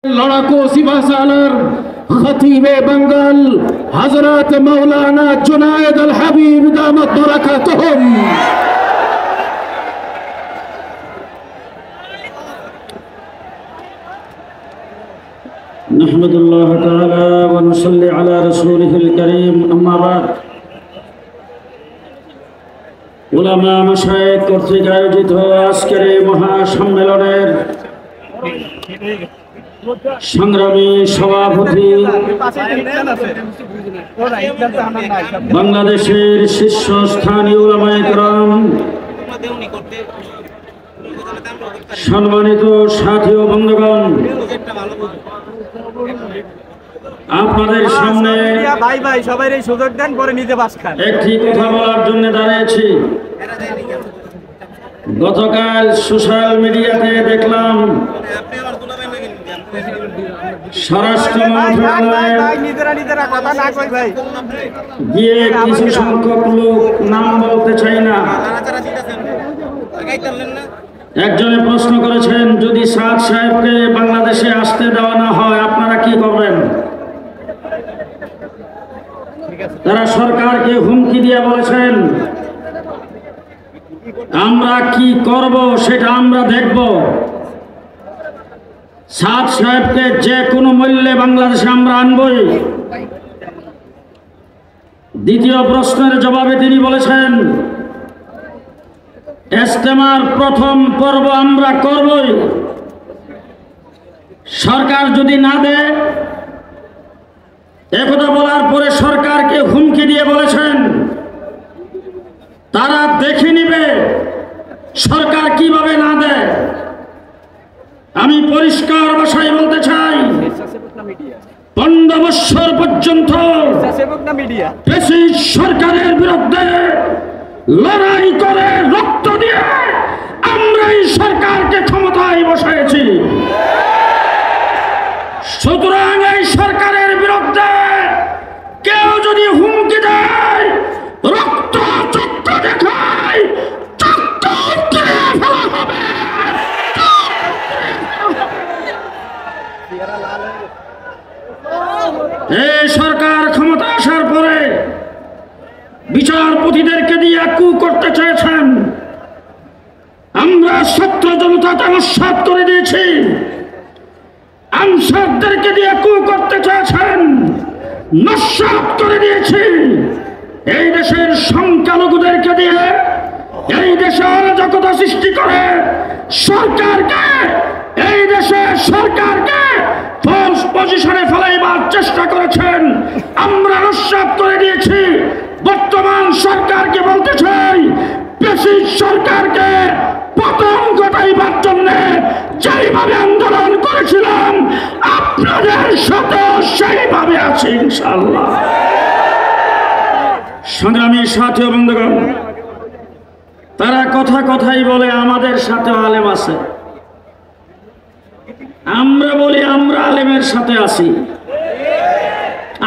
लड़ाकू सिपह सालार खतीबे बंगाल हजरत मौलाना जुनायद अल हबीब दामत बरकतहुम। नहमदुल्लाह तआला व नुसल्ली अला रसूलिहिल करीम, अम्मा बाद। उलामा मशाइख কর্তৃক আয়োজিত আজকের এই মহাসম্মেলনের সংগ্রামী সভাপতি, বাংলাদেশের শীর্ষস্থানীয় উলামায়ে কেরাম, সম্মানিত সাথী ও বন্ধুগণ, আপনাদের সামনে একটি কথা বলার জন্য দাঁড়িয়েছি। গতকাল সোশ্যাল মিডিয়াতে দেখলাম স্বরাষ্ট্র মন্ত্রণালয়ে গিয়ে কিছু সংখ্যক লোক, নাম বলতে চাই না, একজনে প্রশ্ন করেছেন, যদি সাদ সাহেবকে বাংলাদেশে আসতে দেওয়া না হয় আপনারা কি করবেন? তারা সরকারকে হুমকি দিয়ে বলেছেন, আমরা কি করব সেটা আমরা দেখব, সাদ সাহেবকে যে কোনো মূল্যে বাংলাদেশে আমরা আনবই। দ্বিতীয় প্রশ্নের জবাবে তিনি বলেছেন, ইজতেমার প্রথম পর্ব আমরা করবই, সরকার যদি না দেয়। একথা বলার পরে সরকারকে হুমকি দিয়ে বলেছেন তারা দেখে নিবে সরকার কিভাবে না দেয়। আমি পরিষ্কার ভাষায় বলতে চাই, 15 বছর পর্যন্ত ফ্যাসিস্ট সরকারের বিরুদ্ধে লড়াই করে রক্ত দিয়ে আমরা এই সরকারকে ক্ষমতায় বসাইছি। সুতরাং এই সরকারের বিরুদ্ধে কেউ যদি হুমকি দেয়, রক্ত চক্ষু দেখায়, চক্ষু কেটে ফেলা হবে। এই সরকার ক্ষমতা আসার পরে বিচারপতিদেরকে দিয়ে কু করতে চেয়েছেন, আমরা ছাত্র জনতাকে নস্যাৎ করে দিয়েছি। আনসারদেরকে দিয়ে কু করতে চেয়েছেন, নস্যাৎ করে দিয়েছি। এই দেশের সংখ্যালঘুদেরকে দিয়ে এই দেশে অরাজকতা সৃষ্টি করে সরকারকে, এই দেশে সরকারকে ফলস পজিশনে ফেলাইবার চেষ্টা করেছেন, আমরা নস্যাৎ করে দিয়েছি। বর্তমান সরকারকে বলতে চাই, ফ্যাসিস্ট সরকারকে পতন ঘটাইবার জন্য যেইভাবে আন্দোলন করেছিলাম আপনাদের সাথে সেইভাবে আছে ইনশাআল্লাহ। সংগ্রামী সাথী ও বন্ধুগণ, তারা কথাই বলে আমাদের সাথে আলেম আছে, আমরা বলি আমরা আলেমের সাথে আছি।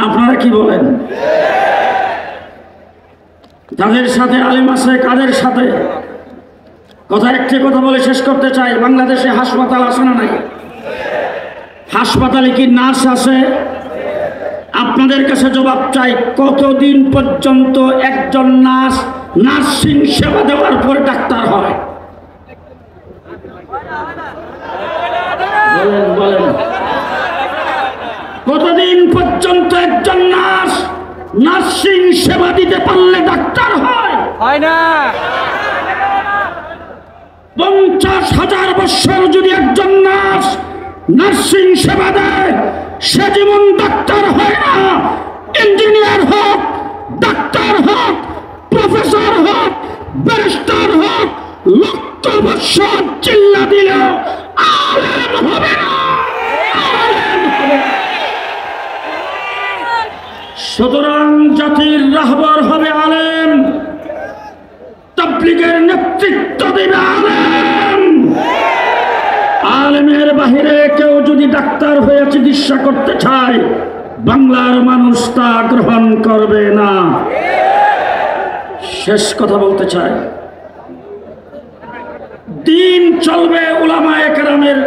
আপনারা কি বলেন? যাদের সাথে আলেম আছে, কাদের সাথে? একটি কথা বলে শেষ করতে চাই। বাংলাদেশে হাসপাতাল আছে না নাই? হাসপাতালে কি নার্স আছে? আপনাদের কাছে জবাব চাই, কতদিন পর্যন্ত একজন নার্স নার্সিং সেবা দেওয়ার পর ডাক্তার হয়? বলেন কতদিন পর্যন্ত একজন নার্স নার্সিং সেবা দিতে পারলে ডাক্তার হয়? হয় না। 50,000 বছর যদি একজন নার্স নার্সিং সেবা দেয়, সে যেমন ডাক্তার হয় না। ইঞ্জিনিয়ার হোক, ডাক্তার হোক, প্রফেসর হোক, ব্যারিস্টার হোক, লক্ষ বছর চিল্লা দিলেও আলেম হবে না, আলেম হবে না। সুতরাং জাতির রাহবার হবে আলেম, তাবলীগের নেতৃত্ব দেবে আলেম। আলেমের বাহিরে কেউ যদি ডাক্তার হয়ে চিকিৎসা করতে চায়, বাংলার মানুষ তা গ্রহণ করবে না। শেষ কথা বলতে চাই, দিন চলবে উলামায়ে কেরামের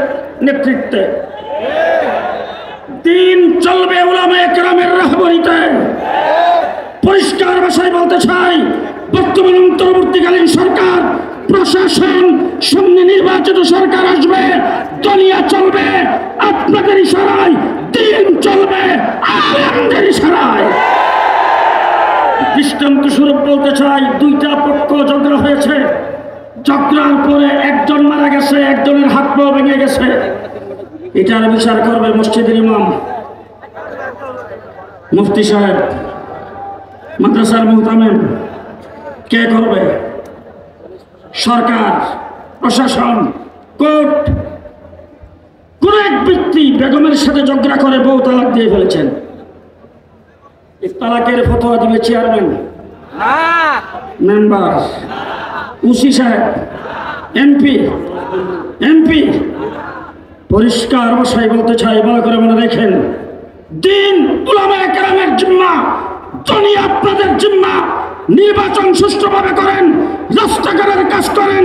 নেতৃত্বে। চলবে উলামায়ে কেরামের রাহবরিতে। পরিষ্কার ভাষায় বলতে চাই, বর্তমান অন্তর্বর্তীকালীন সরকার প্রশাসন সামনে নির্বাচিত সরকার আসবে, দুনিয়া চলবে আপনাদের ইশারায়, দিন চলবে আলেমদের ইশারায়। দৃষ্টান্ত স্বরূপ বলতে চাই, দুইটা পক্ষ ঝগড়া হয়েছে, ঝগড়ার পরে একজন মারা গেছে, একজনের হাত পা ভেঙে গেছে। এটার বিচার করবে মসজিদের ইমাম, মুফতি সাহেব, মাদ্রাসার মুহতামিম। কে করবে? সরকার, প্রশাসন, কোর্ট। কোন এক ব্যক্তি বেগমের সাথে ঝগড়া করে বউ তালাক দিয়ে ফেলেছেন, এই তালাকের ফতোয়া দিবে চেয়ারম্যান, মেম্বার, ওসি সাহেব, এমপি। পরিষ্কার ভাষায় বলতে চাই, ভালো করে মনে রাখেন, দিন উলামায়ে কেরামের জিম্মা, দুনিয়া আপনাদের জিম্মা। নির্বাচন সুষ্ঠুভাবে করেন, রাস্তাঘাটের কাজ করেন,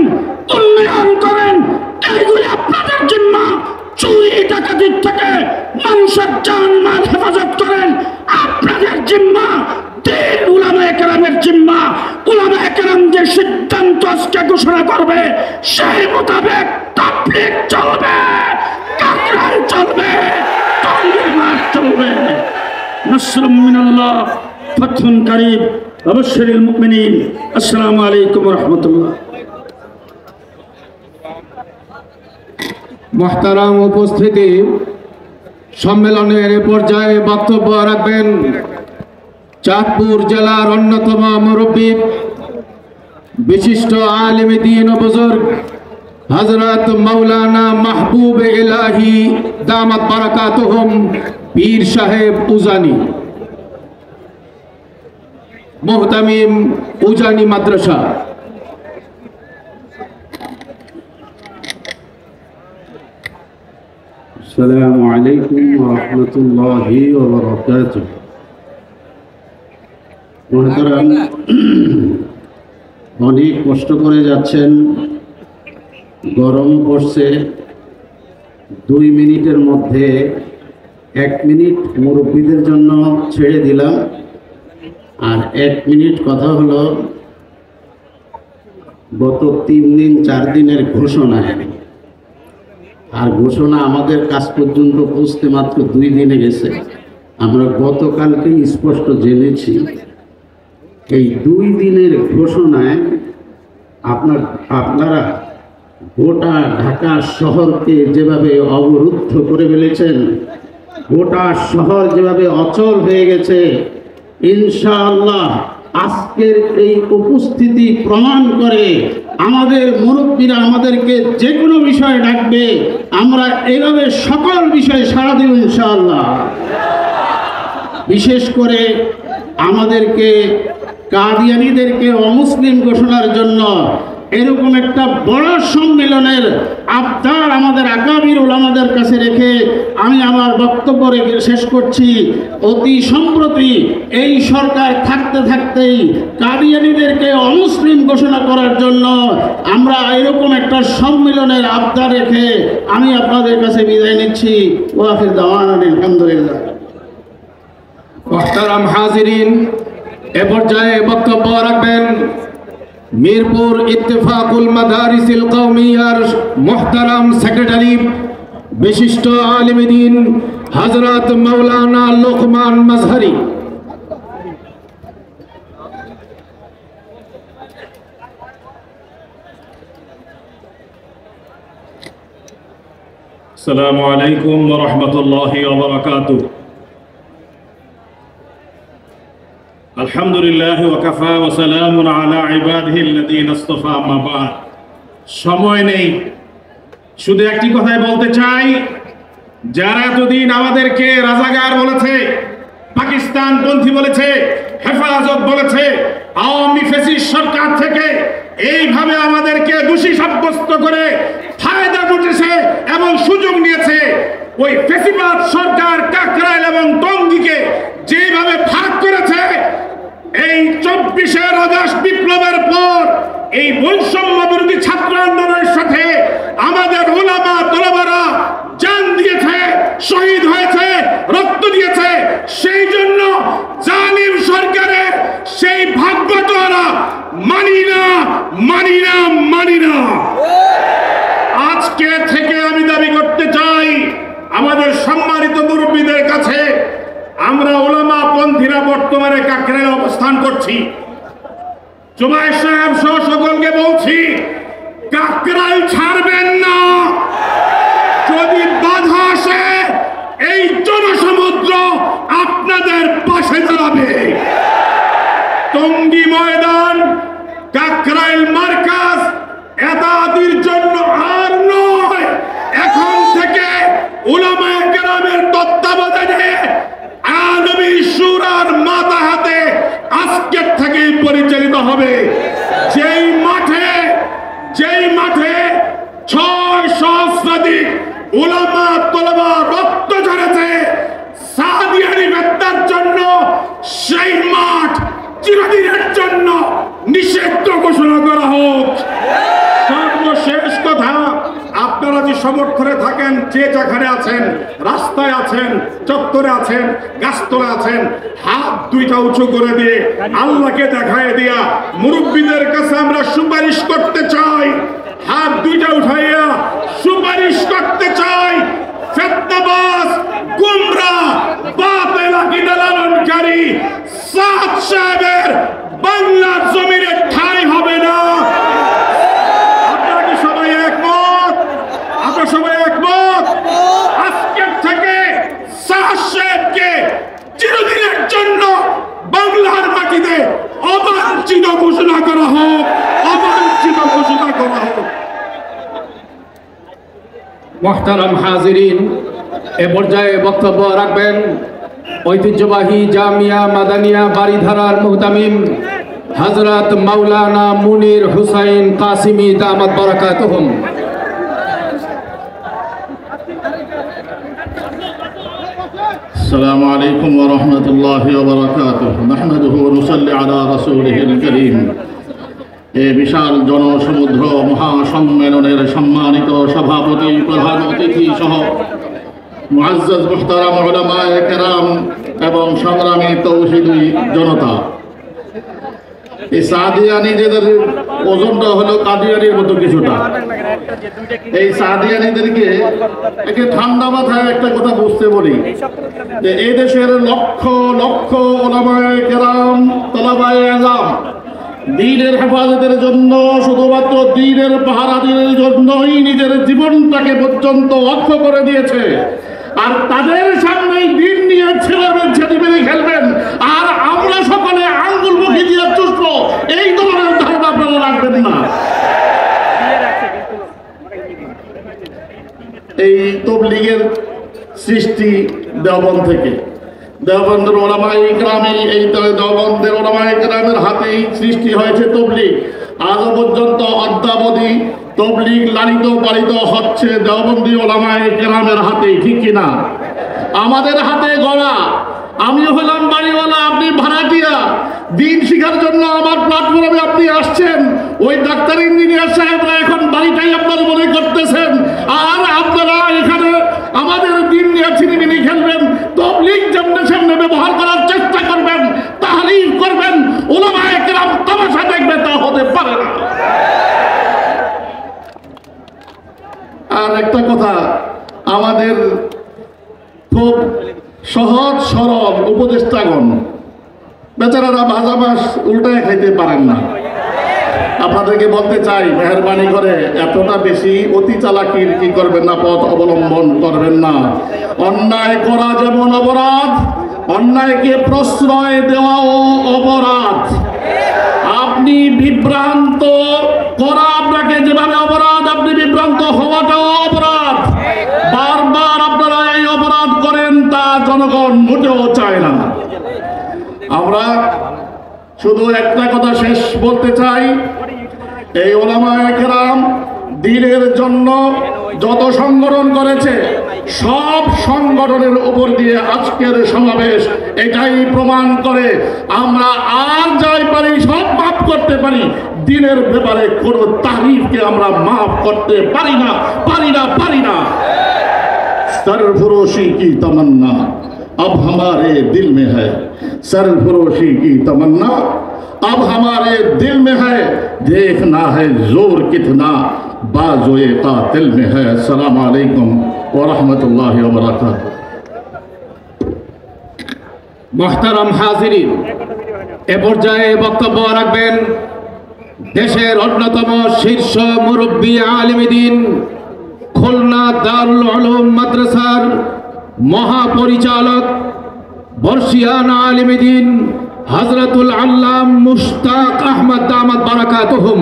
উন্নয়ন করেন, এইগুলি আপনাদের জিম্মা। চুরি ডাকাতির থেকে মানুষের জান-মাল হেফাজত করেন, আপনাদের জিম্মা। দিন উলামায়ে কেরামের জিম্মা। উলামায়ে কেরাম যে সিদ্ধান্ত আজকে ঘোষণা করবে, সেই মোতাবেক তাবলীগ চলবে, কাকরান চলবে, টঙ্গীর মাঠ চলবে। নাসরুম মিনাল্লাহ, ফাতহুন কারীব, ওয়াবাশশিরিল মুমিনিন। আসসালামু আলাইকুম ওয়া রাহমাতুল্লাহ। মুহতারাম উপস্থিতি, সম্মেলনের পর্যায়ে বক্তব্য রাখবেন চাঁদপুর জেলার অন্যতম মুরব্বী, বিশিষ্ট আলেম দ্বীন ও বুজুর্গ হযরত মাওলানা মাহবুব ইলাহি দামাত বারাকাতুহুম পীর সাহেব উজানি, মুহতামিম উজানি মাদ্রাসা। আসসালামু আলাইকুম ওয়া রাহমাতুল্লাহি ওয়া বারাকাতুহু। মুহতারাম, অনেক কষ্ট করে যাচ্ছেন, গরম পড়ছে। 2 মিনিটের মধ্যে 1 মিনিট মুরব্বীদের জন্য ছেড়ে দিলাম, আর 1 মিনিট কথা হলো গত 3 দিন 4 দিনের ঘোষণা। আর ঘোষণা আমাদের কাছ পর্যন্ত পৌঁছতে মাত্র 2 দিনে গেছে। আমরা গতকালকেই স্পষ্ট জেনেছি, এই 2 দিনের ঘোষণায় আপনারা গোটা ঢাকা শহরকে যেভাবে অবরুদ্ধ করে ফেলেছেন, গোটা শহর যেভাবে অচল হয়ে গেছে, ইনশাআল্লাহ আজকের এই উপস্থিতি প্রমাণ করে আমাদের মুরব্বীরা আমাদেরকে যে কোনো বিষয়ে ডাকবে, আমরা এভাবে সকল বিষয়ে সাড়া দেব ইনশাআল্লাহ। বিশেষ করে আমাদেরকে কাদিয়ানীদেরকে অমুসলিম ঘোষণার জন্য এরকম একটা বড় সম্মেলনের আবদার আমাদের আকাবির উলামাদের কাছে রেখে আমি আমার বক্তব্য শেষ করছি। অতি সম্প্রতি এই সরকার থাকতে থাকতেই কাদিয়ানীদেরকে অমুসলিম ঘোষণা করার জন্য আমরা এরকম একটা সম্মেলনের আবদার রেখে আমি আপনাদের কাছে বিদায় নিচ্ছি। ওয়া আখির দাওয়ানা আলহামদুলিল্লাহ। মুহতারাম হাজিরিন, এ পর্যায়ে বক্তব্য রাখবেন মিরপুর ইত্তেফাকুল মাদারিসিল কওমিয়ার মুহতারাম সেক্রেটারি, বিশিষ্ট আলেম দ্বীন হযরত মাওলানা লোকমান মাজহারি। আসসালামু আলাইকুম ওয়া রাহমাতুল্লাহি ওয়া বারাকাতুহু। আলহামদুলিল্লাহ ওয়া কাফা ওয়া সালামুন আলা ইবাদিহিল্লাযীনা ইসতাফা, আম্মা বা'দ। সময় নেই, শুধু একটি কথাই বলতে চাই, যারা এতদিন আমাদেরকে রাজাকার বলেছে, পাকিস্তান পন্থী বলেছে, হেফাজত বলেছে, আওয়ামী ফ্যাসিস্ট সরকার থেকে এইভাবে আমাদেরকে দোষী সাব্যস্ত করে ফায়দা উঠেছে এবং সুযোগ নিয়েছে, ওই ফ্যাসিবাদ সরকার কাকরাইল এবং টঙ্গীকে যেভাবে ভাগ করেছে, এই 24 আগস্ট বিপ্লবের পর এই বৈষম্য বিরোধী ছাত্র আন্দোলনের সাথে আমাদের উলামা তলবারা জান দিয়েছে, শহীদ হয়েছে, রক্ত দিয়েছে। জালিম সরকারের সেই ভাগ্যটা আমরা মানি না, মানি না, মানি না। আজকে থেকে আমি দাবি করতে চাই আমাদের সম্মানিত মুরব্বীদের কাছে, আমরা ওলামা পন্থীরা বর্তমানে কাকরাইলে অবস্থান করছি। জুবায়ের সাহেব সহ সকলকে বলছি, কাকরাইল ছাড়বেন না। যদি বাধা আসে, এই জনসমুদ্র আপনাদের পাশে দাঁড়াবে। টঙ্গী ময়দান, কাকরাইল মার্কাজ এতাদির জন্য আর নয়, এখন থেকে উলামায়ে কেরামের তত্ত্বাবধানে আলমী শুরার মাথা হাতে আজকের থেকেই পরিচালিত হবে। যেই মাঠে 6 সহস্রাধিক উলামা তলবা রক্ত ঝরেছে সাদিয়ানি হত্যার জন্য, সেই মাঠ চিরদিনের জন্য নিষিদ্ধ ঘোষণা করা হোক। সর্বশেষ কথা, আপনারা যে সমর্থনে থাকেন, যে যেখানে আছেন, রাস্তায় আছেন, চত্বরে আছেন, গাছতলা আছেন, হাত দুইটা উঁচু করে দিয়ে আল্লাহকে দেখায় দিয়া মুরব্বীদের কাছে আমরা সুপারিশ করতে চাই। হাত দুইটা উঠাইয়া সুপারিশ করতে চাই, ফিতনাবাজ, গুমরাহ, বাতিল আকীদা লালনকারী সাদ সাহেবের বাংলার জমিনে ঠাঁই হবে না। আপনারা কি সবাই একমত? আপনারা সবাই একমত? আজকের থেকে সাদ সাহেবকে চিরদিনের জন্য বাংলার মাটিতে অবাঞ্ছিত ঘোষণা করা হোক, অবাঞ্ছিত ঘোষণা করা হোক। মুহতারাম হাজিরিন, এ পর্যায়ে বক্তব্য রাখবেন ঐতিহ্যবাহী জামিয়া মাদানিয়া বাড়িধারার মুহতামিম হযরত মাওলানা মুনির হুসাইন কাসিমি দামাত বারাকাতুহুম। السلام عليكم ورحمة الله وبركاته نحمده ونصلي على رسوله الكريم। এই বিশাল জনসমুদ্র মহাসম্মেলনের সম্মানিত সভাপতি, প্রধান অতিথি সহ মুআজ্জাজ মুহতারাম উলামায়ে কেরাম এবং সংগ্রামী তৌহিদি জনতা, এই সাদিয়ানীদের ওজনটা হলো কাদিয়ানির মতো কিছুটা। এই সাদিয়ানীদেরকে একে ঠান্ডা মাথায় একটা কথা বুঝতে বলি যে এই দেশের লক্ষ লক্ষ উলামায়ে কেরাম, তলাবায়ে আযম দ্বীনের হেফাজতের জন্য, শুধুমাত্র দ্বীনের পাহারাদের জন্যই নিজের জীবনটাকে পর্যন্ত অক্ষ করে দিয়েছে। আর তাদের সামনেই দ্বীন নিয়ে ছেলেমেয়ে খেলবেন, আর আমরা সকলে আঙ্গুল মুখে দিয়ে চুষবো, এই ধরনের ধারণা আপনারা রাখবেন না। এই তাবলীগের সৃষ্টি দেওবন্দ থেকে, দেওবন্দের ওলামায়ে কেরামে, এই দেওবন্দের ওলামায়ে কেরামের হাতেই সৃষ্টি হয়েছে তাবলীগ। আজও পর্যন্ত অদ্যাবধি তাবলীগ লালিত পালিত হচ্ছে দেওবন্দি ওলামায়ে কেরামের হাতেই, ঠিক কিনা? আমাদের হাতে গড়া। আমি হলাম বাড়িওয়ালা, আপনি ভাড়াটিয়া। দিন শিখার জন্য আমার প্ল্যাটফর্মে আপনি আসছেন, ওই ডাক্তার ইঞ্জিনিয়ার সাহেবরা এখন বাড়িটাই আপনার মনে করতেছেন, আর আপনারা এখানে আমাদের দিন নিয়ে ছিনিমিনি খেলবেন। তাবলীগ যেমনি সামনে ব্যবহার করার চেষ্টা করবেন, তাহলিল করবেন, উলামায়ে কেরাম তামাশা দেখবে, তা হতে পারে না। আর একটা কথা, আমাদের খুব সহজ সরল উপদেষ্টাগণ বেচারারা ভাজা মাছ উল্টায় খাইতে পারেন না। আপনাদেরকে বলতে চাই, মেহরবানি করে এতটা বেশি অতি চালাকির কি করবেন না, পথ অবলম্বন করবেন না। অন্যায় করা যেমন অপরাধ, অন্যায়কে প্রশ্রয় দেওয়াও অপরাধ। আপনি বিভ্রান্ত করা আপনাকে যেভাবে অপরাধ, আপনি বিভ্রান্ত হওয়াটাও অপরাধ। বারবার আপনারা এই অপরাধ করেন, তা জনগণ মোটেও চায় না। আমরা শুধু একটা কথা শেষ বলতে চাই, এই উলামায়ে কেরাম দ্বীনের জন্য যত সংগঠন করেছে, সব সংগঠনের উপর দিয়ে আজকের সমাবেশ এটাই প্রমাণ করে আমরা আর যাই পারি সব মাফ করতে পারি, দ্বীনের ব্যাপারে কোনো তারিফকে আমরা মাফ করতে পারি না, পারি না, পারি না। सरफरोशी की तमन्ना अब हमारे दिल में है सरफरोशी की तमन्ना, अब हमारे दिल में है देखना है जोर कितना बाज़ोए कातिल में है। अस्सलाम वालेकुम व रहमतुल्लाहि व बरकातहू। মুহতারাম হাজিরিন, এ পর্যায়ে বক্তব্য রাখবেন দেশের অন্যতম শীর্ষ মুরব্বী আলেম দ্বীন, খুলনা দারুল উলুম মাদ্রাসার মহাপরিচালক বর্ষিয়ান আলেম দ্বীন হযরতুল আল্লাম মুশতাক আহমদ দামাত বারাকাতুহুম।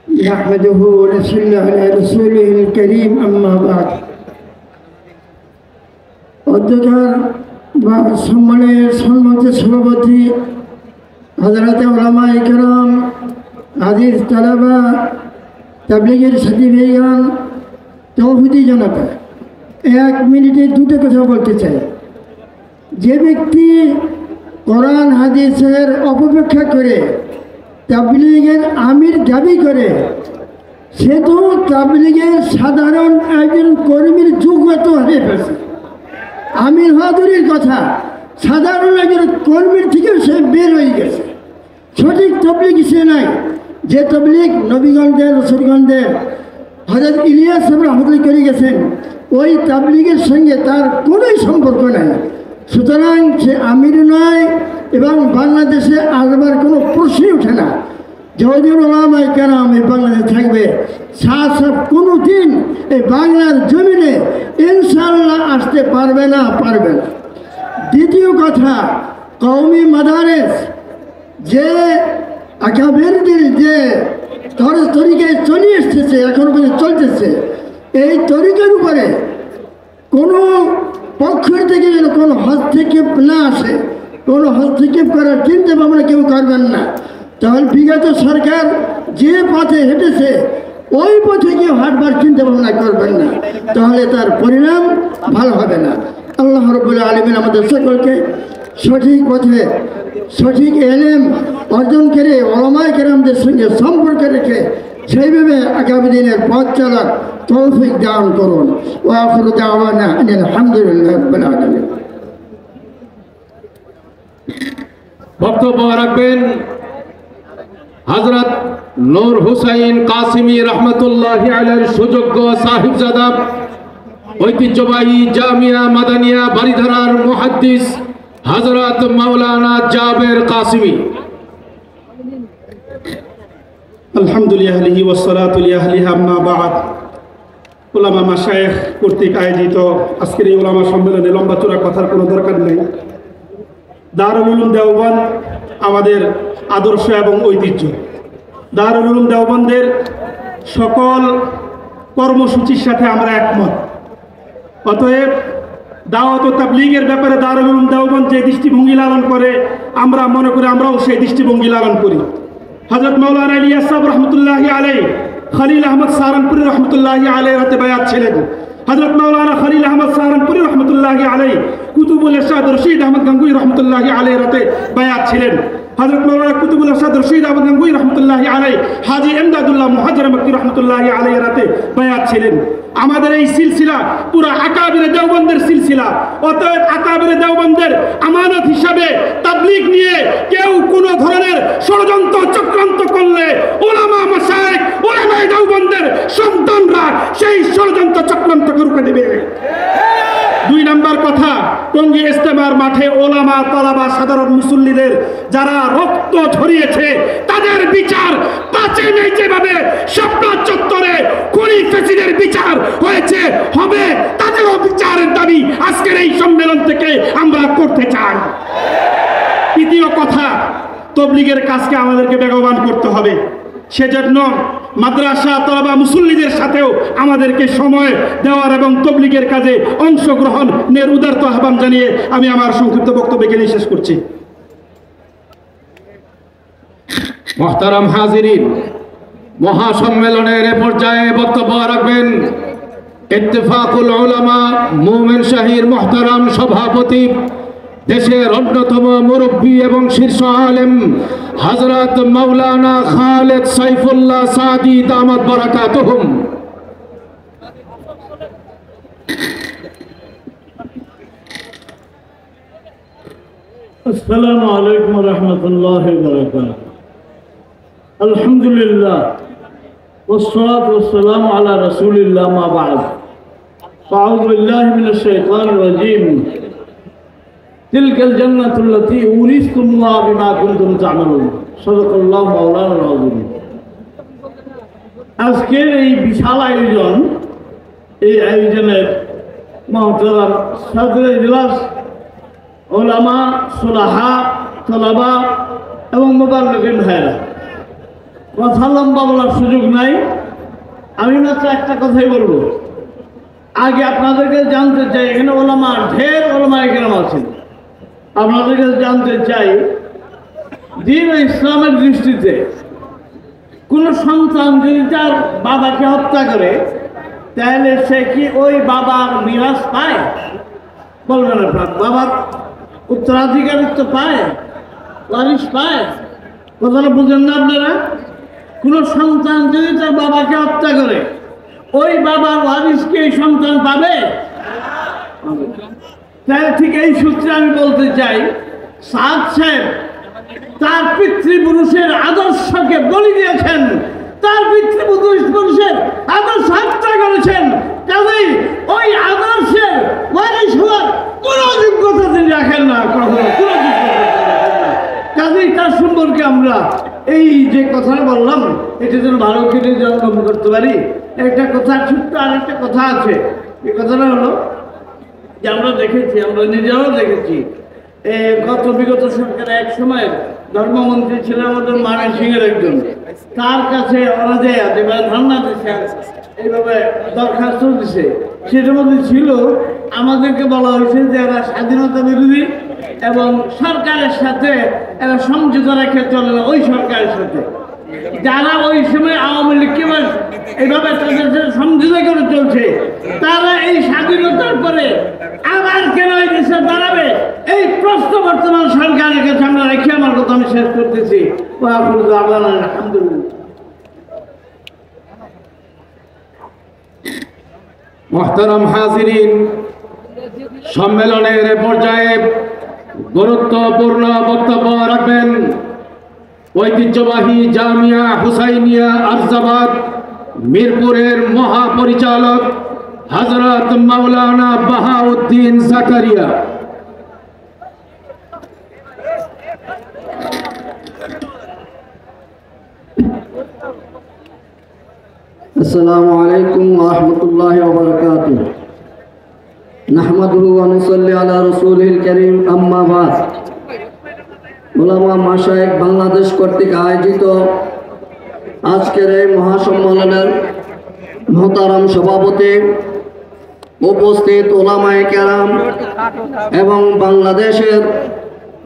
نحمده ونصلي على رسوله الكريم أما بعد। অধ্যক্ষর বা সম্মানের সম্মানিত সভাপতি হযরত উলামায়ে কেরাম, আজিজ তালাবা, তাবলীগের সাথী ভাইয়ান, তৌহিদি জনতা, 1 মিনিটে দুটো কথা বলতে চাই। যে ব্যক্তি কোরআন হাদিসের অপব্যাখ্যা করে তাবলীগের আমির দাবি করে, সে তো তাবলীগের সাধারণ একজন কর্মীর যোগ্যতা হারিয়ে ফেলছে। আমির হওয়া দূরের কথা, সাধারণ একজন কর্মীর থেকেও সে বের হয়ে গেছে। সঠিক তবলিগ সে নাই, যে তবলিগ নবীগণদের রসুলগণদের হযরত ইলিয়াস রহমতুল্লাহ করে গেছেন, ওই তাবলিগের সঙ্গে তার কোনোই সম্পর্ক নাই। সুতরাং সে আমির নয় এবং বাংলাদেশে আসবার কোনো প্রশ্নই ওঠে না। যদিও উলামায়ে কেরাম এই বাংলাদেশে থাকবে, সাফ কোনো দিন এই বাংলার জমিনে ইনশাআল্লাহ আসতে পারবে না। দ্বিতীয় কথা, কওমি মাদারেস যে আকাবেরদের যে তরিকায় চলে এসেছে, এখন পর্যন্ত চলতেছে, এই তরিকার উপরে কোনো পক্ষের থেকে যেন কোনো হস্তক্ষেপ না আসে, কোনো হস্তক্ষেপ করার চিন্তা ভাবনা কেউ করবেন না। তাহলে বিগত সরকার যে পথে হেঁটেছে ওই পথে কেউ হাঁটবার চিন্তা ভাবনা করবেন না, তাহলে তার পরিণাম ভালো হবে না। আল্লাহ রাব্বুল আলামিন আমাদের সকলকে সঠিক পথে সঠিক ইলম অর্জন করে উলামায়ে কেরামদের সঙ্গে সম্পর্ক রেখে সেইভাবে আগামী দিনের পথ চলার তৌফিক দান করুন। ওয়া আখিরু দাওয়ানা আলহামদুলিল্লাহি রাব্বিল আলামিন। বক্তব্য রাখবেন হযরত নূর হুসাইন কাসিমি রহমতুল্লাহি আলাইহির সুযোগ্য সাহিবজাদা, ঐতিহ্যবাহী জামিয়া মাদানিয়া বারিধারার মুহাদ্দিস হযরত মাওলানা জাবের কাসিমি। আলহামদুলিল্লাহ ওয়াসসালাতু লিআহলিহা আম্মা বা'দ। উলামা মাশায়েখ কর্তৃক আয়োজিত আজকের এই উলামা সম্মেলনে লম্বা চূড়া কথার কোনো দরকার নেই। দারুল উলুম দেওবন্দ আমাদের আদর্শ এবং ঐতিহ্য। দারুল উলুম দেওবন্দের সকল কর্মসূচির সাথে আমরা একমত। অতএব দাওয়াত ও তাবলীগের ব্যাপারে দারুল উলুম দেওবন্দ যে দৃষ্টিভঙ্গি লালন করে, আমরা মনে করি আমরাও সেই দৃষ্টিভঙ্গি লালন করি। হযরত মাওলানা ইলিয়াস সাহেব রহমতুল্লাহি আলাইহি খলিল আহমদ সাহারানপুরি রহমতুল্লাহি আলাইহির হাতে বায়াত ছিলেন। হযরত মাওলানা খলিল আহমদ সাহারানপুরি রহমতুল্লাহি আলাইহি কুতুবুল ইরশাদ রশিদ আহমদ গাঙ্গুই রহমতুল্লাহি আলাইহির হাতে বায়াত ছিলেন। হযরত মাওলানা কুতুবুল ইরশাদ রশিদ আহমদ গাঙ্গুই রহমতুল্লাহি আলাইহি হাজী ইমদাদুল্লাহ মুহাজ্জর মক্কি রহমতুল্লাহি আলাইহির হাতে বায়াত ছিলেন। আমাদের এই সিলসিলা পুরো আকাবিরে দেওবন্দের সিলসিলা। অতএব আকাবিরে দেওবন্দের আমানত হিসাবে তাবলীগ নিয়ে কেউ কোনো ধরনের ষড়যন্ত্র চক্রান্ত করলে উলামা মাশায়েখ উলামায়ে দেওবন্দের সন্তানরা সেই ষড়যন্ত্র চক্রান্তকে রুখে দেবে। 2 নম্বর কথা, টঙ্গী ইজতেমার মাঠে ওলামা তালাবা সাধারণ মুসল্লিদের যারা রক্ত ঝরিয়েছে তাদের বিচার 5 মে যেভাবে শাপলা চত্বরে খুনি ফেসিদের বিচার হয়েছে হবে, তাদেরও বিচারের দাবি আজকের এই সম্মেলন থেকে আমরা করতে চাই। তৃতীয় কথা, তবলিগের কাজকে আমাদেরকে বেগবান করতে হবে। সেজন্য মাদ্রাসা তলাবা মুসল্লিদের সাথেও আমাদেরকে সময় দেওয়ার এবং তবলিগের কাজে অংশগ্রহণের উদারত আহ্বান জানিয়ে আমি আমার সংক্ষিপ্ত বক্তব্য এখানে শেষ করছি। মুহতারাম হাজিরিন, মহাসম্মেলনের এ পর্যায়ে বক্তব্য রাখবেন ইত্তেফাকুল উলামা মোমেন শাহীর মুহতারাম সভাপতি, দেশের অন্যতম মুরব্বী এবং শীর্ষ আলেম হযরত মাওলানা খালেদ সাইফুল্লাহ সাদি দামাত বারাকাতুহুম। السلام عليكم ورحمة الله وبركاته. الحمد لله والصلاة والسلام على رسول الله ما بعد. أعوذ بالله من الشيطان الرجيم. تلك الجنة التي أورثتموها بما كنتم تعملون. صدق الله مولانا العظيم. আজকের এই বিশাল আয়োজন, এই আয়োজনের মহতরম সদরে ইজলাস, ওলামা, সুলাহা, তলাবা এবং মুবাল্লিগিন ভাইরা, কথা লম্বা বলার সুযোগ নাই, আমি মাত্র একটা কথাই বলবো। আগে আপনাদেরকে জানতে চাই, এখানে ওলামা ঢের ওলামা এখানে আছেন, আপনাদেরকে জানতে চাই দ্বীন ও ইসলামের দৃষ্টিতে কোন সন্তান যদি তার বাবাকে হত্যা করে তাহলে সে কি ওই বাবার মিরাস পায়? বলবেন আপনার বাবার উত্তরাধিকারিত্ব পায়, ওয়ারিশ পায়? কথাটা বুঝেন না আপনারা? কোন সন্তান যদি তার বাবাকে হত্যা করে ওই বাবার ওয়ারিশকে এই সন্তান পাবে? তাহলে ঠিক এই সূত্রে আমি বলতে চাই, সাদ সাহেব তার পিতৃপুরুষের আদর্শকে বলি দিয়েছেন, তার পিতৃপুরুষের আদর্শ হত্যা করেছেন, কাজেই ওই আদর্শের ওয়ারিশ হওয়ার কোনো যোগ্যতা তিনি রাখেন না, কখনো কোনো যোগ্যতা রাখেন না। কাজেই তার সম্পর্কে আমরা এই যে কথাটা বললাম এটা যেন ভালো করে জন্ম করতে পারি। একটা কথা, ছোট্ট আরেকটা কথা আছে। এই কথাটা হলো যে আমরা দেখেছি, আমরা নিজেরাও দেখেছি, বিগত সরকারের এক সময় ধর্মমন্ত্রী ছিলেন আমাদের ময়মনসিংহের সিংহের একজন, তার কাছে ওরা যে ধারণা দিচ্ছে, এইভাবে দরখাস্ত দিছে, সেটার মধ্যে ছিল আমাদেরকে বলা হয়েছে যে এরা স্বাধীনতা বিরোধী এবং সরকারের সাথে এরা সমঝোতা রেখে চলে না, ওই সরকারের সাথে যারা ওই সময় আওয়ামী লীগকে এইভাবে তাদের সাথে সমঝোতা করে চলছে, তারা এই স্বাধীনতার পরে আবার কেন এই দেশে দাঁড়াবে, এই প্রশ্ন বর্তমান সরকারের কাছে আমরা রেখে আমার কথা আমি শেষ করতেছি। আলহামদুলিল্লাহ। মুহতারাম হাজিরিন, সম্মেলনের পর্যায়ে গুরুত্বপূর্ণ বক্তব্য রাখবেন ঐতিহ্যবাহী জামিয়া হুসাইনিয়া আরজাবাদ মিরপুরের মহাপরিচালক হযরত মাওলানা বাহাউদ্দিন জাকারিয়া। আসসালামু আলাইকুম ওয়া রাহমাতুল্লাহি ওয়া বারাকাতুহু। নাহমাদুহু ওয়া নুসাল্লি আলা রাসূলিল কারীম, আম্মা বাদ। উলামা মাশায়েখ বাংলাদেশ কর্তৃক আয়োজিত আজকের এই মহাসম্মেলনের মহতারাম সভাপতি, উপস্থিত ওলামায়ে কেরাম এবং বাংলাদেশের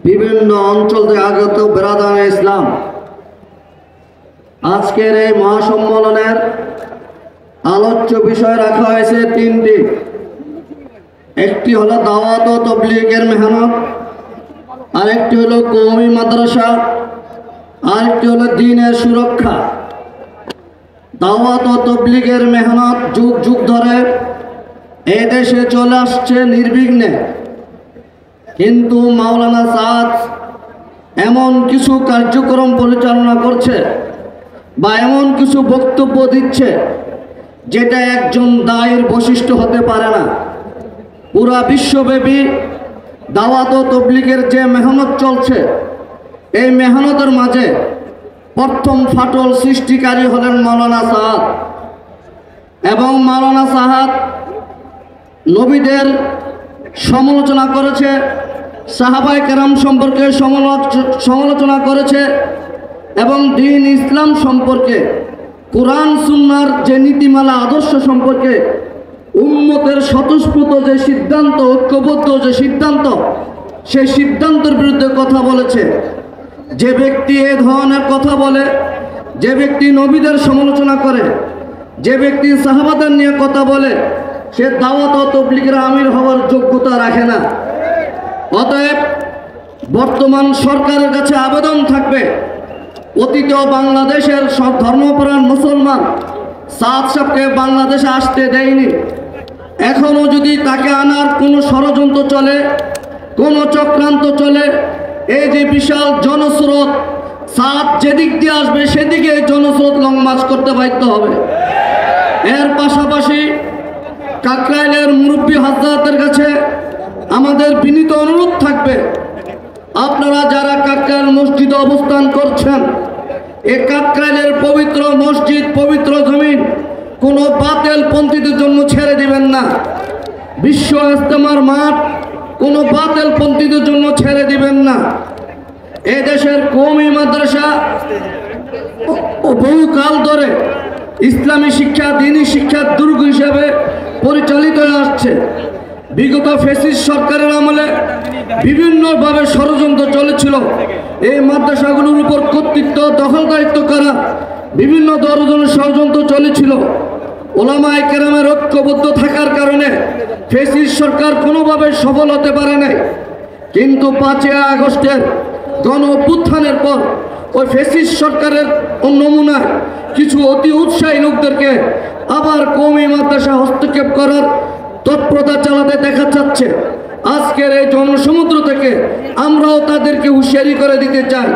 বিভিন্ন অঞ্চল থেকে আগত বেরাদানে ইসলাম, আজকের এই মহাসম্মেলনের আলোচ্য বিষয় রাখা হয়েছে তিনটি। একটি হলো দাওয়াত ও তাবলীগের মেহনত, আরেকটি হলো কওমি মাদ্রাসা, আরেকটি হলো দ্বীনের সুরক্ষা। দাওয়াত ও তাবলীগের মেহনত যুগ যুগ ধরে এই দেশে চলে আসছে নির্বিঘ্নে, কিন্তু মাওলানা সাদ এমন কিছু কার্যক্রম পরিচালনা করছে বা এমন কিছু বক্তব্য দিচ্ছে যেটা একজন দায়ীর বৈশিষ্ট্য হতে পারে না। পুরা বিশ্বব্যাপী দাওয়াত ও তাবলীগের যে মেহনত চলছে, এই মেহনতের মাঝে প্রথম ফাটল সৃষ্টিকারী হলেন মাওলানা সাদ। এবং মাওলানা সাদ নবীদের সমালোচনা করেছে, সাহাবায়ে কেরাম সম্পর্কে সমালোচনা করেছে এবং দ্বীন ইসলাম সম্পর্কে, কোরআন সুন্নাহর যে নীতিমালা আদর্শ সম্পর্কে উম্মতের স্বতঃস্ফূর্ত যে সিদ্ধান্ত, ঐক্যবদ্ধ যে সিদ্ধান্ত, সেই সিদ্ধান্তের বিরুদ্ধে কথা বলেছে। যে ব্যক্তি এ ধরনের কথা বলে, যে ব্যক্তি নবীদের সমালোচনা করে, যে ব্যক্তি সাহাবাদের নিয়ে কথা বলে, সে দাওয়াত ও তাবলীগের আমির হওয়ার যোগ্যতা রাখে না। অতএব বর্তমান সরকারের কাছে আবেদন থাকবে, অতীত বাংলাদেশের সব ধর্মপ্রাণ মুসলমান সাদ সাহেবকে বাংলাদেশে আসতে দেয়নি। এখনো যদি তাকে আনার কোনো ষড়যন্ত্র চলে, কোনো চক্রান্ত চলে, এই যে বিশাল জনস্রোত, সাদ যেদিক দিয়ে আসবে সেদিকে এই জনস্রোত লং মার্চ করতে বাধ্য হবে। এর পাশাপাশি কাকরাইলের মুরব্বী হযরতের কাছে আমাদের বিনীত অনুরোধ থাকবে, আপনারা যারা কাকরাইল মসজিদে অবস্থান করছেন, এই কাকরাইলের পবিত্র মসজিদ, পবিত্র জমিন কোনো বাতিল পন্থীদের জন্য ছেড়ে দিবেন না। বিশ্ব ইজতেমার মাঠ কোনো বাতিল পন্থীদের জন্য ছেড়ে দিবেন না। এই দেশের কওমি মাদ্রাসা বহুকাল ধরে ইসলামী শিক্ষা, দ্বীনি শিক্ষার দুর্গ হিসেবে পরিচালিত হয়ে আসছে। বিগত ফ্যাসিস্ট সরকারের আমলে বিভিন্নভাবে ষড়যন্ত্র চলেছিল এই মাদ্রাসাগুলোর উপর কর্তৃত্ব দখলদারিত্ব করা, বিভিন্ন ধরনের ষড়যন্ত্র চলেছিল। ওলামায়ে কেরামের ঐক্যবদ্ধ থাকার কারণে ফ্যাসিস্ট সরকার কোনোভাবে সফল হতে পারে নাই। কিন্তু 5ই আগস্টের গণ অভ্যুত্থানের পর ওই ফ্যাসিস্ট সরকারের নমুনায় কিছু অতি উৎসাহী লোকদেরকে আবার কওমি মাদ্রাসা হস্তক্ষেপ করার তৎপরতা চালাতে দেখা যাচ্ছে। আজকের এই জনসমুদ্র থেকে আমরাও তাদেরকে হুঁশিয়ারি করে দিতে চাই,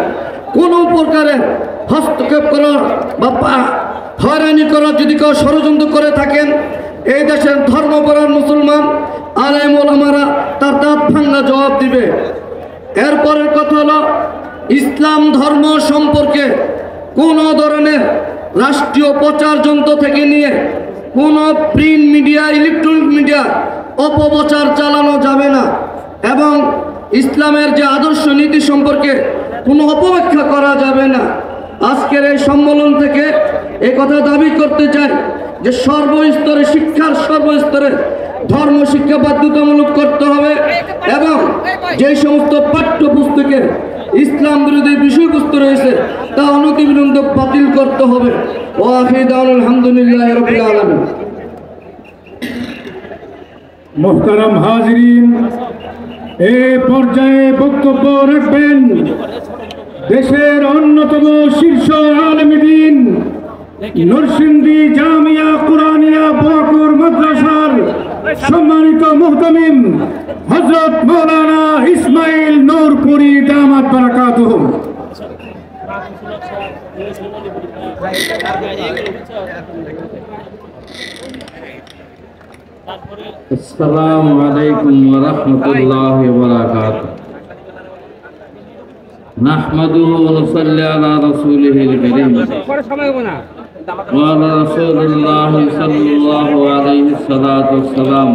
কোনো প্রকারের হস্তক্ষেপ করার বা হয়রানি করার যদি কেউ ষড়যন্ত্র করে থাকেন, এই দেশের ধর্মপরায়ণ মুসলমান আলেম ওলামারা তার দাঁত ভাঙা জবাব দিবে। এরপরের কথা হলো, ইসলাম ধর্ম সম্পর্কে কোনো ধরনের রাষ্ট্রীয় প্রচার যন্ত্র থেকে নিয়ে কোনো প্রিন্ট মিডিয়া, ইলেকট্রনিক মিডিয়া অপপ্রচার চালানো যাবে না এবং ইসলামের যে আদর্শ নীতি সম্পর্কে কোনো অপব্যাখ্যা করা যাবে না। আজকের এই সম্মেলন থেকে এই কথা দাবি করতে চাই যে সর্বস্তরে, শিক্ষার সর্বস্তরে ধর্ম শিক্ষা বাধ্যতামূলক করতে হবে এবং যে সমস্ত পাঠ্যপুস্তকে ইসলাম বিরোধী বিষয়বস্তু রয়েছে তা অনতিবিলম্বে বাতিল করতে হবে। ওয়া আখিরু দাওয়ানা আলহামদুলিল্লাহি রাব্বিল আলামিন। মুহতারাম হাজিরিন, এই পর্যায়ে বক্তব্য রাখবেন দেশের অন্যতম শীর্ষ আলেমে দ্বীন নরসিংদী জামিয়া কুরআনিয়া বকুর মাদ্রাসার সম্মানিত মুহতামিম হযরত মাওলানা ইসমাইল নূরপুরী দামাত বারাকাতুহু। আসসালামু আলাইকুম ওয়া রাহমাতুল্লাহি ওয়া বারাকাতুহু। নাহমাদুহু ওয়া নুসাল্লি আলা রাসূলিহিল কারীম ওয়া আলা রাসূলিল্লাহি সাল্লাল্লাহু আলাইহি সাল্লাতু ওয়াসসালাম।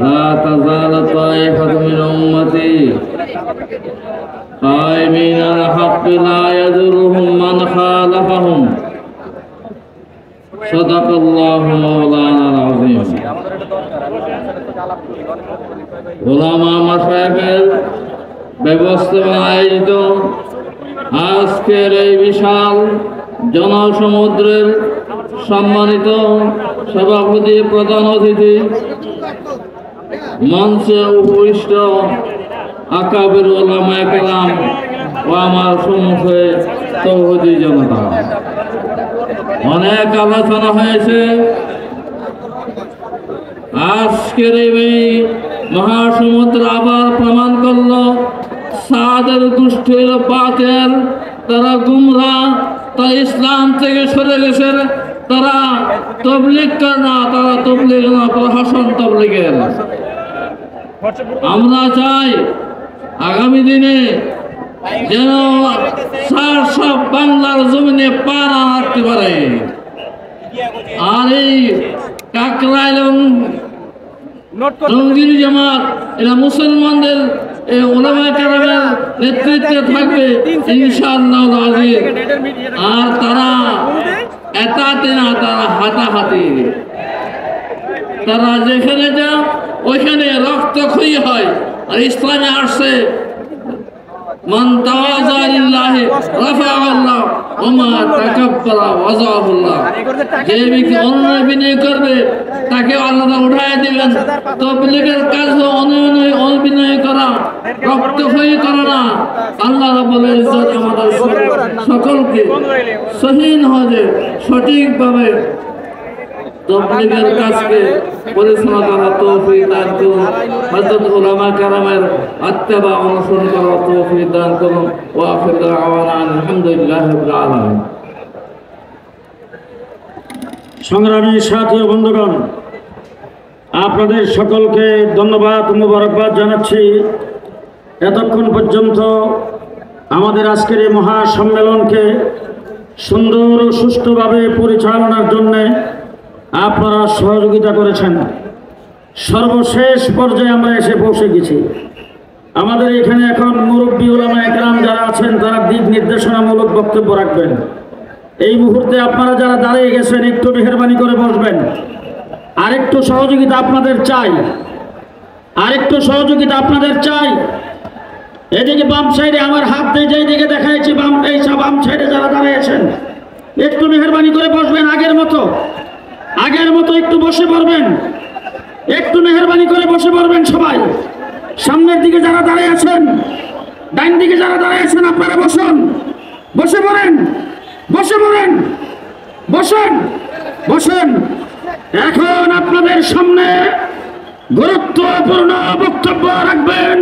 লা তাযালু তায়ফাতুম মিন উম্মতি কায়মিনা আলা হাক্কি লা ইয়াদুরুহুম মান খালাফাহুম। সাদাকাল্লাহু মাওলানাল আযীম। ওলামা মাশায়েখের ব্যবস্থাপনায় আয়োজিত আজকের এই বিশাল জনসমুদ্রের সম্মানিত সভাপতি, প্রধান অতিথি, মঞ্চে উপবিষ্ট আকাবির উলামায়ে কেরাম ও আমার সম্মুখে তৌহিদি জনতা, অনেক আলোচনা হয়েছে। আজকের এই মহাসমুদ্র আবার প্রমাণ করল সাদের গোষ্ঠীর বাতিল, তারা গুমরা, তারা ইসলাম থেকে সরে গেছে, তারা তবলিগ করে না, তারা তবলিগ না, প্রশাসন তবলিগের। আমরা চাই আগামী দিনে যেন সব বাংলার জমিনে পা না রাখতে পারে। আর এই কাকরাইল এবং টঙ্গীর জামাত এরা মুসলমানদের ওলামায়ে কেরামের নেতৃত্বে থাকবে ইনশাআল্লাহ আজিজ। আর তারা এতাতে না, তারা হাতাহাতি, তারা যেখানে যা ওইখানে রক্তক্ষয়ী হয়। আর ইসলামে আসছে মান তাওয়াযা লিল্লাহি রাফা'আহু আল্লাহ ওয়া মা তাকাব্বারা ওয়াযাহু আল্লাহ। যে ব্যক্তি অনুনয় বিনয় করবে তাকে আল্লাহ উঠায় দিবেন। তাবলীগের কাজ হলো অনুনয় বিনয় করা, রক্তক্ষয়ী করা না। আল্লাহ রাব্বুল ইজ্জত আমাদের সকলকে সহিহ হজে সঠিকভাবে তাবলীগের কাজকে পরিচালনা করার তৌফিক দান করুন। হযরত উলামা কেরামের ইত্তেবা অনুসরণ করার তৌফিক দান করুন। ওয়া আখিরু দাওয়ানা আলহামদুলিল্লাহি রাব্বিল আলামিন। সংগ্রামী সাথী ও বন্ধুগণ, আপনাদের সকলকে ধন্যবাদ মুবারকবাদ জানাচ্ছি। এতক্ষণ পর্যন্ত আমাদের আজকের এই মহাসম্মেলনকে সুন্দর ও সুষ্ঠুভাবে পরিচালনার জন্যে আপনারা সহযোগিতা করেছেন। সর্বশেষ পর্যায়ে আমরা এসে পৌঁছে গেছি। আমাদের এখানে এখন মুরব্বী উলামা একরাম যারা আছেন তারা দিক নির্দেশনামূলক বক্তব্য রাখবেন। এই মুহূর্তে আপনারা যারা দাঁড়িয়ে গেছেন একটু মেহেরবানি করে বসবেন। আরেকটু সহযোগিতা আপনাদের চাই, আরেকটু সহযোগিতা আপনাদের চাই। এদিকে বাম সাইডে আমার হাত দিয়ে যেই দিকে দেখাইছি বাম সাইডে যারা দাঁড়িয়েছেন একটু মেহেরবানি করে বসবেন। আগের মতো একটু বসে পড়বেন, একটু মেহেরবানি করে বসে পড়বেন সবাই। সামনের দিকে যারা দাঁড়িয়ে আছেন, ডান দিকে যারা দাঁড়িয়ে আছেন আপনারা বসুন, বসে পড়েন, বসে পড়েন, বসেন, বসেন। এখন আপনাদের সামনে গুরুত্বপূর্ণ বক্তব্য রাখবেন